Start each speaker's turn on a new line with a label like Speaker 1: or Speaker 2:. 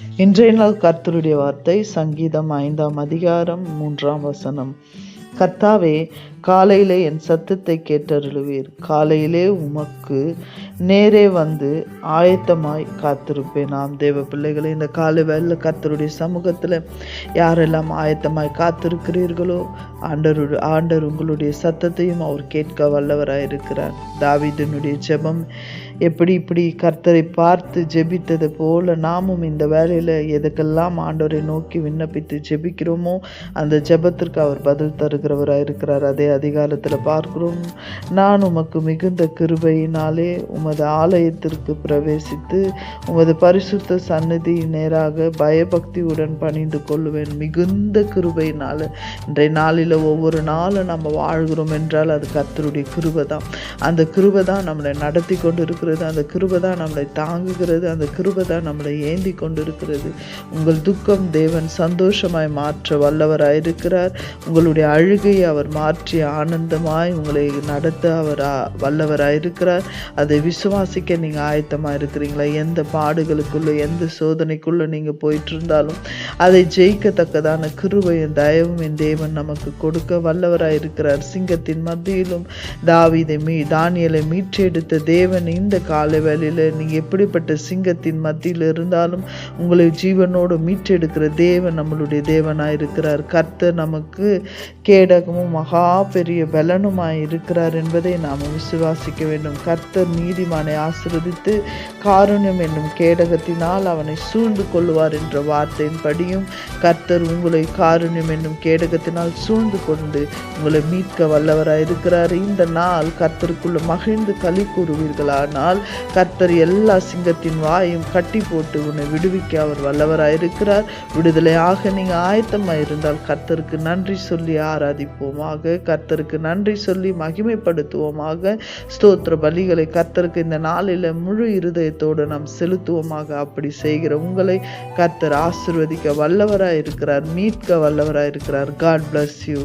Speaker 1: இன்றைய நாள் கர்த்தருடைய வார்த்தை சங்கீதம் 5ஆம் அதிகாரம் 3ஆம் வசனம். கர்த்தாவே, காலையிலே என் சத்தத்தை கேட்டருளுவீர். காலையிலே உமக்கு நேரே வந்து ஆயத்தமாய் காத்திருப்பேன். நாம் தேவ பிள்ளைகளை, இந்த காலை வேளையில கர்த்தருடைய சமூகத்தில் யாரெல்லாம் ஆயத்தமாய் காத்திருக்கிறீர்களோ, ஆண்டவர் உங்களுடைய சத்தத்தையும் அவர் கேட்க வல்லவராயிருக்கிறார். தாவீதினுடைய ஜெபம் இப்படி கர்த்தரை பார்த்து ஜெபித்தது போல நாமும் இந்த வேலையில எதுக்கெல்லாம் ஆண்டவரை நோக்கி விண்ணப்பித்து ஜெபிக்கிறோமோ அந்த ஜெபத்திற்கு அவர் பதில் தருகிறவராயிருக்கிறார். அதே அதிகாரத்துல பார்க்கிறோம். நான் உமக்கு மிகுந்த கிருபையினாலே உமது ஆலயத்திற்கு பிரவேசித்து உமது பரிசுத்த சந்நிதி நேராக பயபக்தியுடன் பணிந்து கொள்ளுவேன். மிகுந்த கிருபையினால இன்றைய நாளில் ஒவ்வொரு நாளும் நம்ம வாழ்கிறோம் என்றால் அது கர்த்தருடைய கிருபை தான். அந்த கிருபை தான் நம்மளை நடத்தி கொண்டு இருக்கிறது. அந்த கிருபை தான் நம்மளை தாங்குகிறது. அந்த கிருபை தான் நம்மளை ஏந்தி கொண்டிருக்கிறது. உங்கள் துக்கம் தேவன் சந்தோஷமாய் மாற்ற வல்லவராயிருக்கிறார். உங்களுடைய அழுகையை அவர் மாற்றி ஆனந்தமாய் உங்களை நடத்த அவர் வல்லவராயிருக்கிறார். அதை விசுவாசிக்க நீங்க ஆயத்தமா இருக்கிறீங்களா? எந்த பாடுகளுக்குள்ள எந்த சோதனைக்குள்ள நீங்க போயிட்டு இருந்தாலும் அதை ஜெயிக்கத்தக்கதான கிருபையும் தயவும் என் தேவன் நமக்கு கொடுக்க வல்லவராயிருக்கிறார். சிங்கத்தின் மத்தியிலும் தானியேலை மீட்டெடுத்த தேவன் இந்த காலை வேளையில நீங்க எப்படிப்பட்ட சிங்கத்தின் மத்தியில் இருந்தாலும் உங்களை ஜீவனோடு மீட்டெடுக்கிற தேவன் நம்மளுடைய தேவனாயிருக்கிறார். கர்த்தர் நமக்கு கேடகமும் மகா பெரிய பலனுமாய் இருக்கிறார் என்பதை நாம் விசுவாசிக்க வேண்டும். கர்த்தர் நீதிமானை ஆசீர்வதித்து காருண்யம் என்னும் கேடகத்தினால் அவனை சூழ்ந்து கொள்ளுவார் என்ற வார்த்தையின்படியும் கர்த்தர் உங்களை காருண்யம் என்னும் கேடகத்தினால் சூழ்ந்து கொண்டு உங்களை மீட்க வல்லவராயிருக்கிறார். இந்த நாள் கர்த்தருக்குள்ள மகிழ்ந்து களி கூறுவீர்களானால் கர்த்தர் எல்லா சிங்கத்தின் வாயும் கட்டி போட்டு உன்னை விடுவிக்க அவர் வல்லவராயிருக்கிறார். விடுதலையாக நீங்க ஆயத்தமாயிருந்தால் கர்த்தருக்கு நன்றி சொல்லி ஆராதிப்போமாக. கர்த்தருக்கு நன்றி சொல்லி மகிமைப்படுத்துவோமாக. ஸ்தோத்திர பலிகளை கர்த்தருக்கு இந்த நாளில முழு இருதயத்தோடு நாம் செலுத்துவோமாக. அப்படி செய்கிற உங்களை கர்த்தர் ஆசீர்வதிக்க வல்லவராயிருக்கிறார், மீட்க வல்லவராயிருக்கிறார். God bless you.